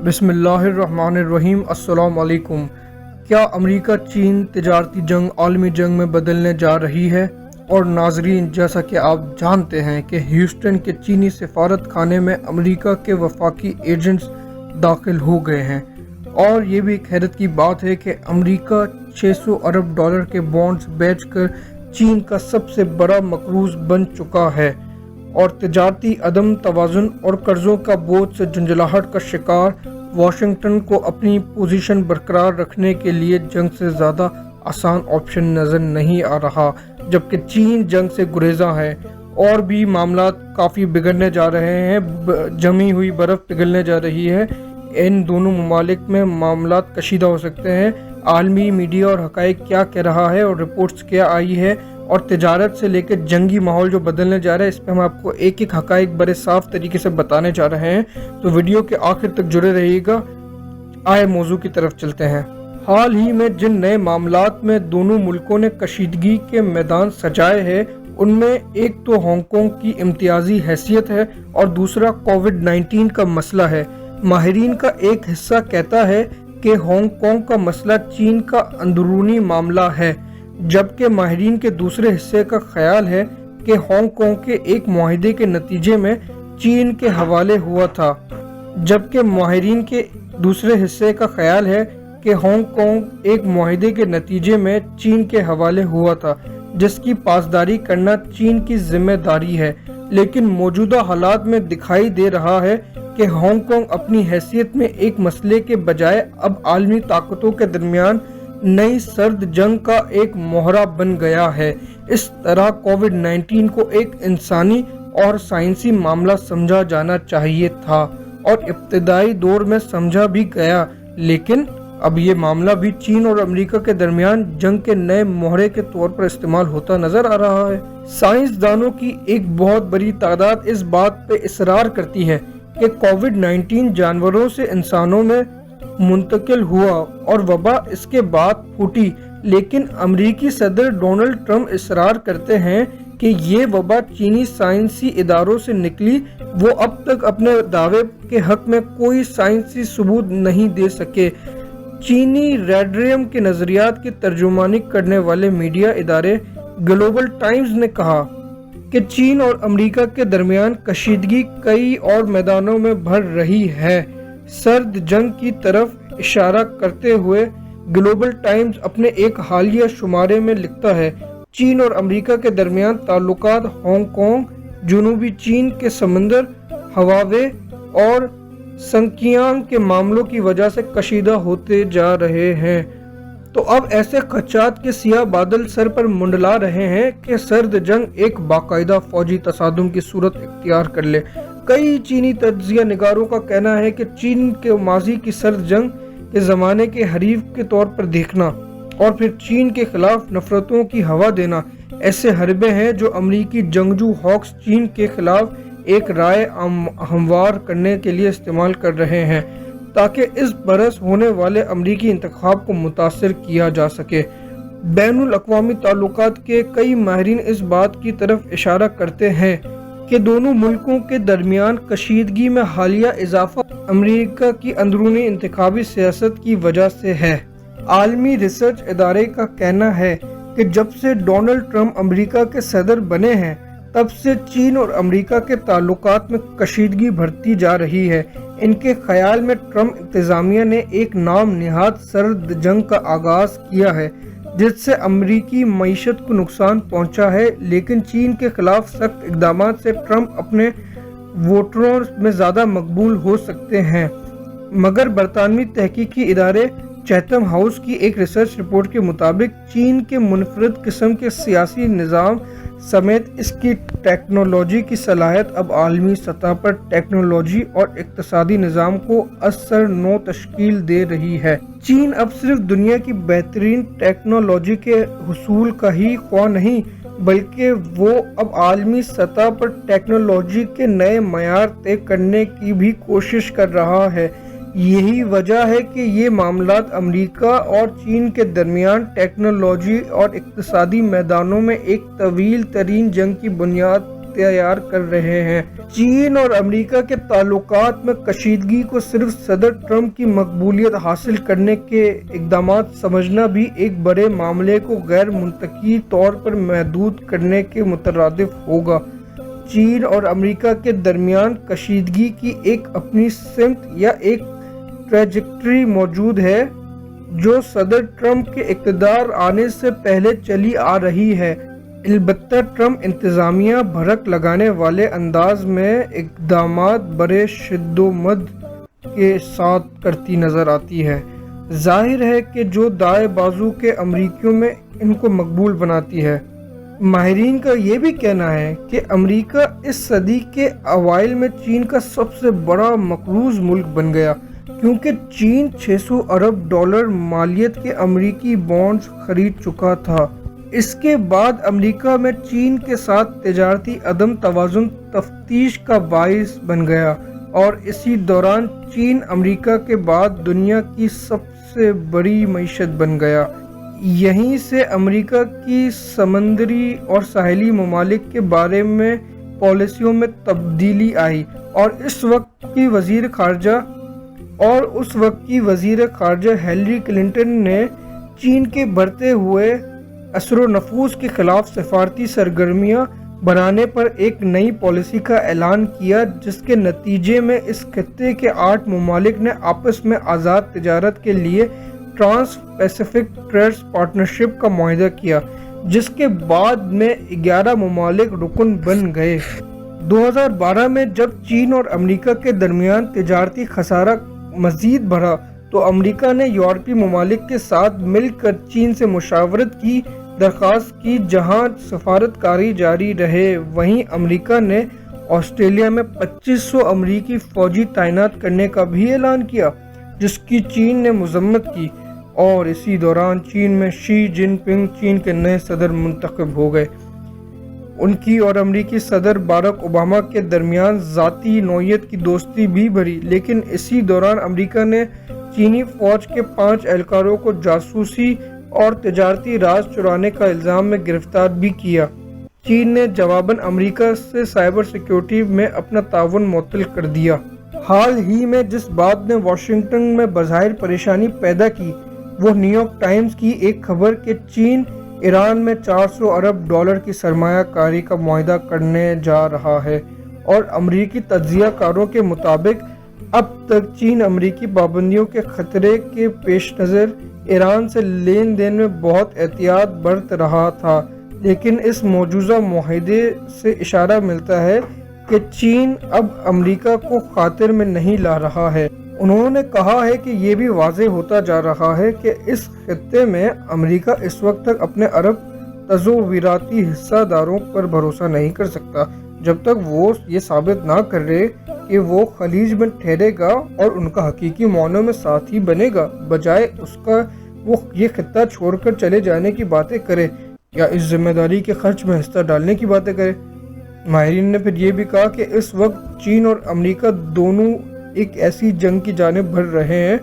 بسم اللہ الرحمن الرحیم۔ السلام علیکم۔ کیا امریکہ چین تجارتی جنگ عالمی جنگ میں بدلنے جا رہی ہے؟ اور ناظرین، جیسا کہ آپ جانتے ہیں کہ ہیوسٹن کے چینی سفارت خانے میں امریکہ کے وفاقی ایجنٹس داخل ہو گئے ہیں، اور یہ بھی ایک حیرت کی بات ہے کہ امریکہ 600 ارب ڈالر کے بانڈز بیچ کر چین کا سب سے بڑا مقروض بن چکا ہے، اور تجارتی عدم توازن اور قرضوں کا بوجھ سے جھنجھلاہٹ کا شکار واشنگٹن کو اپنی پوزیشن برقرار رکھنے کے لیے جنگ سے زیادہ آسان آپشن نظر نہیں آ رہا، جبکہ چین جنگ سے گریزاں ہے۔ اور بھی معاملات کافی بگڑنے جا رہے ہیں، جمی ہوئی برف پگھلنے جا رہی ہے، ان دونوں ممالک میں معاملات کشیدہ ہو سکتے ہیں۔ عالمی میڈیا اور حقائق کیا کہہ رہا ہے اور رپورٹس کیا آئی ہے، اور تجارت سے لے کے جنگی ماحول جو بدلنے جا رہا ہے، اس پہ ہم آپ کو ایک ایک حقائق بڑے صاف طریقے سے بتانے جا رہے ہیں، تو ویڈیو کے آخر تک جڑے رہیے گا۔ آئے موضوع کی طرف چلتے ہیں۔ حال ہی میں جن نئے معاملات میں دونوں ملکوں نے کشیدگی کے میدان سجائے ہیں، ان میں ایک تو ہانگ کانگ کی امتیازی حیثیت ہے اور دوسرا کووڈ-19 کا مسئلہ ہے۔ ماہرین کا ایک حصہ کہتا ہے کہ ہانگ کانگ کا مسئلہ چین کا اندرونی معاملہ ہے، جبکہ ماہرین کے دوسرے حصے کا خیال ہے کہ ہانگ کانگ کے ایک معاہدے کے نتیجے میں چین کے حوالے ہوا تھا جس کی پاسداری کرنا چین کی ذمہ داری ہے، لیکن موجودہ حالات میں دکھائی دے رہا ہے کہ ہانگ کانگ اپنی حیثیت میں ایک مسئلے کے بجائے اب عالمی طاقتوں کے درمیان نئی سرد جنگ کا ایک مہرہ بن گیا ہے۔ اس طرح کووڈ-19 کو ایک انسانی اور سائنسی معاملہ سمجھا جانا چاہیے تھا، اور ابتدائی دور میں سمجھا بھی گیا، لیکن اب یہ معاملہ بھی چین اور امریکہ کے درمیان جنگ کے نئے مہرے کے طور پر استعمال ہوتا نظر آ رہا ہے۔ سائنسدانوں کی ایک بہت بڑی تعداد اس بات پہ اصرار کرتی ہے کہ کووڈ-19 جانوروں سے انسانوں میں منتقل ہوا اور وبا اس کے بعد پھوٹی، لیکن امریکی صدر ڈونلڈ ٹرمپ اصرار کرتے ہیں کہ یہ وبا چینی سائنسی اداروں سے نکلی۔ وہ اب تک اپنے دعوے کے حق میں کوئی سائنسی ثبوت نہیں دے سکے۔ چینی ریڈریم کے نظریات کی ترجمانی کرنے والے میڈیا ادارے گلوبل ٹائمز نے کہا کہ چین اور امریکہ کے درمیان کشیدگی کئی اور میدانوں میں بڑھ رہی ہے۔ سرد جنگ کی طرف اشارہ کرتے ہوئے گلوبل ٹائمز اپنے ایک حالیہ شمارے میں لکھتا ہے، چین اور امریکہ کے درمیان تعلقات ہانگ کانگ، جنوبی چین کے سمندر، ہواوے اور سنکیانگ کے معاملوں کی وجہ سے کشیدہ ہوتے جا رہے ہیں۔ تو اب ایسے خدشات کے سیاہ بادل سر پر منڈلا رہے ہیں کہ سرد جنگ ایک باقاعدہ فوجی تصادم کی صورت اختیار کر لے۔ کئی چینی تجزیہ نگاروں کا کہنا ہے کہ چین کے ماضی کی سرد جنگ کے زمانے کے حریف کے طور پر دیکھنا اور پھر چین کے خلاف نفرتوں کی ہوا دینا ایسے حربے ہیں جو امریکی جنگجو ہاکس چین کے خلاف ایک رائے ہموار کرنے کے لیے استعمال کر رہے ہیں، تاکہ اس برس ہونے والے امریکی انتخاب کو متاثر کیا جا سکے۔ بین الاقوامی تعلقات کے کئی ماہرین اس بات کی طرف اشارہ کرتے ہیں کہ دونوں ملکوں کے درمیان کشیدگی میں حالیہ اضافہ امریکہ کی اندرونی انتخابی سیاست کی وجہ سے ہے۔ عالمی ریسرچ ادارے کا کہنا ہے کہ جب سے ڈونلڈ ٹرمپ امریکہ کے صدر بنے ہیں، تب سے چین اور امریکہ کے تعلقات میں کشیدگی بڑھتی جا رہی ہے۔ ان کے خیال میں ٹرمپ انتظامیہ نے ایک نام نہاد سرد جنگ کا آغاز کیا ہے، جس سے امریکی معیشت کو نقصان پہنچا ہے، لیکن چین کے خلاف سخت اقدامات سے ٹرمپ اپنے ووٹروں میں زیادہ مقبول ہو سکتے ہیں۔ مگر برطانوی تحقیقی ادارے چیتھم ہاؤس کی ایک ریسرچ رپورٹ کے مطابق چین کے منفرد قسم کے سیاسی نظام سمیت اس کی ٹیکنالوجی کی صلاحیت اب عالمی سطح پر ٹیکنالوجی اور اقتصادی نظام کو اثر نو تشکیل دے رہی ہے۔ چین اب صرف دنیا کی بہترین ٹیکنالوجی کے حصول کا ہی خواہ نہیں، بلکہ وہ اب عالمی سطح پر ٹیکنالوجی کے نئے معیار طے کرنے کی بھی کوشش کر رہا ہے۔ یہی وجہ ہے کہ یہ معاملات امریکہ اور چین کے درمیان ٹیکنالوجی اور اقتصادی میدانوں میں ایک طویل ترین جنگ کی بنیاد اختیار کر رہے ہیں۔ چین اور امریکہ کے تعلقات میں کشیدگی کو صرف صدر ٹرمپ کی مقبولیت حاصل کرنے کے اقدامات سمجھنا بھی ایک بڑے معاملے کو غیر منطقی طور پر محدود کرنے کے مترادف ہوگا۔ چین اور امریکہ کے درمیان کشیدگی کی ایک اپنی سمت یا ایک ٹریجیکٹری موجود ہے جو صدر ٹرمپ کے اقتدار آنے سے پہلے چلی آ رہی ہے۔ البتہ ٹرمپ انتظامیہ بھڑک لگانے والے انداز میں اقدامات بڑے شد و مد کے ساتھ کرتی نظر آتی ہے۔ ظاہر ہے کہ جو دائیں بازو کے امریکیوں میں ان کو مقبول بناتی ہے۔ ماہرین کا یہ بھی کہنا ہے کہ امریکہ اس صدی کے اوائل میں چین کا سب سے بڑا مقروض ملک بن گیا، کیونکہ چین $600 ارب مالیت کے امریکی بانڈز خرید چکا تھا۔ اس کے بعد امریکہ میں چین کے ساتھ تجارتی عدم توازن تفتیش کا باعث بن گیا، اور اسی دوران چین امریکہ کے بعد دنیا کی سب سے بڑی معیشت بن گیا۔ یہیں سے امریکہ کی سمندری اور ساحلی ممالک کے بارے میں پالیسیوں میں تبدیلی آئی، اور اس وقت کی وزیر خارجہ ہیلری کلنٹن نے چین کے بڑھتے ہوئے اثر و نفوذ کے خلاف سفارتی سرگرمیاں بڑھانے پر ایک نئی پالیسی کا اعلان کیا، جس کے نتیجے میں اس خطے کے 8 ممالک نے آپس میں آزاد تجارت کے لیے ٹرانس پیسیفک ٹریڈ پارٹنرشپ کا معاہدہ کیا، جس کے بعد میں 11 ممالک رکن بن گئے۔ 2012 میں جب چین اور امریکہ کے درمیان تجارتی خسارہ مزید بڑھا تو امریکہ نے یورپی ممالک کے ساتھ مل کر چین سے مشاورت کی درخواست کی۔ جہاں سفارتکاری جاری رہے، وہیں امریکہ نے آسٹریلیا میں 2500 امریکی فوجی تعینات کرنے کا بھی اعلان کیا، جس کی چین نے مذمت کی، اور اسی دوران چین میں شی جن پنگ چین کے نئے صدر منتخب ہو گئے۔ ان کی اور امریکی صدر باراک اوباما کے درمیان ذاتی نوعیت کی دوستی بھی بڑھی، لیکن اسی دوران امریکہ نے چینی فوج کے 5 اہلکاروں کو جاسوسی اور تجارتی راز چرانے کا الزام میں گرفتار بھی کیا۔ چین نے جواباً امریکہ سے سائبر سیکیورٹی میں اپنا تعاون معطل کر دیا۔ حال ہی میں جس بات نے واشنگٹن میں بظاہر پریشانی پیدا کی، وہ نیویارک ٹائمز کی ایک خبر کہ چین ایران میں $400 ارب کی سرمایہ کاری کا معاہدہ کرنے جا رہا ہے، اور امریکی تجزیہ کاروں کے مطابق اب تک چین امریکی پابندیوں کے خطرے کے پیش نظر ایران سے لین دین میں بہت احتیاط برت رہا تھا، لیکن اس موجودہ معاہدے سے اشارہ ملتا ہے کہ چین اب امریکہ کو خاطر میں نہیں لا رہا ہے۔ انہوں نے کہا ہے کہ یہ بھی واضح ہوتا جا رہا ہے کہ اس خطے میں امریکہ اس وقت تک اپنے عرب تصوراتی حصہ داروں پر بھروسہ نہیں کر سکتا، جب تک وہ یہ ثابت نہ کرے کہ وہ خلیج میں ٹھہرے گا اور ان کا حقیقی معنوں میں ساتھی بنے گا، بجائے اس کا وہ یہ خطہ چھوڑ کر چلے جانے کی باتیں کرے یا اس ذمہ داری کے خرچ میں حصہ ڈالنے کی باتیں کرے۔ ماہرین نے پھر یہ بھی کہا کہ اس وقت چین اور امریکہ دونوں ایک ایسی جنگ کی جانب بڑھ رہے ہیں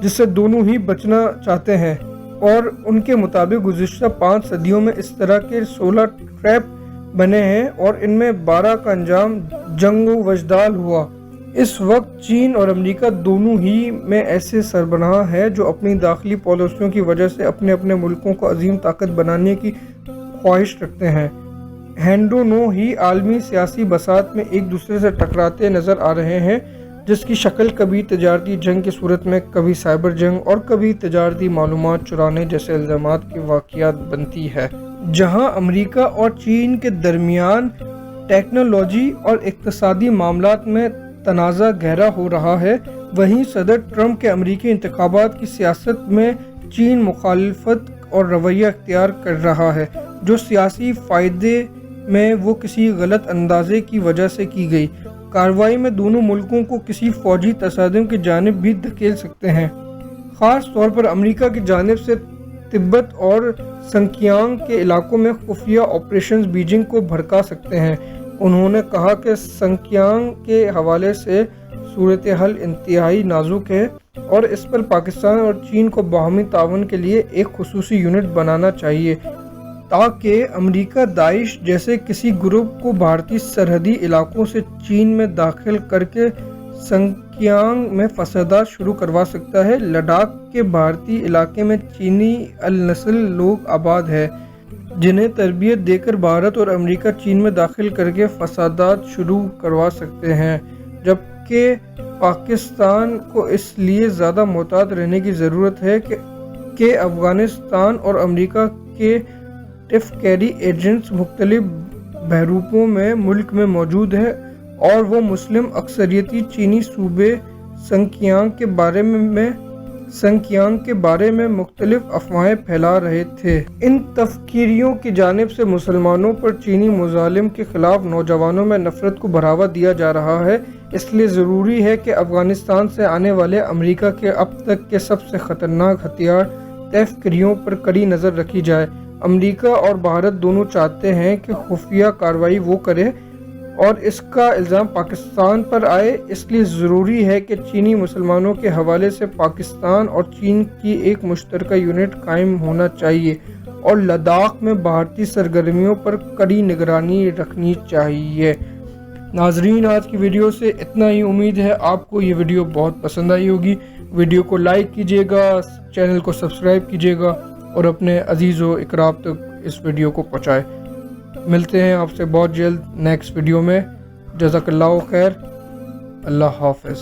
جس سے دونوں ہی بچنا چاہتے ہیں، اور ان کے مطابق گزشتہ 5 صدیوں میں اس طرح کے 16 ٹریپ بنے ہیں، اور ان میں 12 کا انجام جنگ و وجدال ہوا۔ اس وقت چین اور امریکہ دونوں ہی میں ایسے سربراہ ہیں جو اپنی داخلی پالیسیوں کی وجہ سے اپنے اپنے ملکوں کو عظیم طاقت بنانے کی خواہش رکھتے ہیں۔ ہندونوں ہی عالمی سیاسی بساط میں ایک دوسرے سے ٹکراتے نظر آ رہے ہیں، جس کی شکل کبھی تجارتی جنگ کی صورت میں، کبھی سائبر جنگ، اور کبھی تجارتی معلومات چرانے جیسے الزامات کے واقعات بنتی ہے۔ جہاں امریکہ اور چین کے درمیان ٹیکنالوجی اور اقتصادی معاملات میں تنازع گہرا ہو رہا ہے، وہیں صدر ٹرمپ کے امریکی انتخابات کی سیاست میں چین مخالفت اور رویہ اختیار کر رہا ہے، جو سیاسی فائدے میں وہ کسی غلط اندازے کی وجہ سے کی گئی کارروائی میں دونوں ملکوں کو کسی فوجی تصادم کی جانب بھی دھکیل سکتے ہیں۔ خاص طور پر امریکہ کی جانب سے تبت اور سنکیانگ کے علاقوں میں خفیہ آپریشنز بیجنگ کو بھڑکا سکتے ہیں۔ انہوں نے کہا کہ سنکیانگ کے حوالے سے صورتحال انتہائی نازک ہے، اور اس پر پاکستان اور چین کو باہمی تعاون کے لیے ایک خصوصی یونٹ بنانا چاہیے تاکہ امریکہ داعش جیسے کسی گروپ کو بھارتی سرحدی علاقوں سے چین میں داخل کر کے سنکیانگ میں فسادات شروع کروا سکتا ہے۔ لداخ کے بھارتی علاقے میں چینی النسل لوگ آباد ہیں، جنہیں تربیت دے کر بھارت اور امریکہ چین میں داخل کر کے فسادات شروع کروا سکتے ہیں، جبکہ پاکستان کو اس لیے زیادہ محتاط رہنے کی ضرورت ہے کہ افغانستان اور امریکہ کے ٹفکیری ایجنٹس مختلف بحیروں میں ملک میں موجود ہیں اور وہ مسلم اکثریتی چینی صوبے سنکیانگ کے بارے میں مختلف افواہیں پھیلا رہے تھے۔ ان تفکیریوں کی جانب سے مسلمانوں پر چینی مظالم کے خلاف نوجوانوں میں نفرت کو بڑھاوا دیا جا رہا ہے۔ اس لیے ضروری ہے کہ افغانستان سے آنے والے امریکہ کے اب تک کے سب سے خطرناک ہتھیار تفکیریوں پر کڑی نظر رکھی جائے۔ امریکہ اور بھارت دونوں چاہتے ہیں کہ خفیہ کارروائی وہ کرے اور اس کا الزام پاکستان پر آئے، اس لیے ضروری ہے کہ چینی مسلمانوں کے حوالے سے پاکستان اور چین کی ایک مشترکہ یونٹ قائم ہونا چاہیے اور لداخ میں بھارتی سرگرمیوں پر کڑی نگرانی رکھنی چاہیے۔ ناظرین، آج کی ویڈیو سے اتنا ہی۔ امید ہے آپ کو یہ ویڈیو بہت پسند آئی ہوگی۔ ویڈیو کو لائک کیجیے گا، چینل کو سبسکرائب کیجیے گا اور اپنے عزیز و اقراب تک اس ویڈیو کو پہنچائے۔ ملتے ہیں آپ سے بہت جلد نیکسٹ ویڈیو میں۔ جزاک اللہ خیر۔ اللہ حافظ۔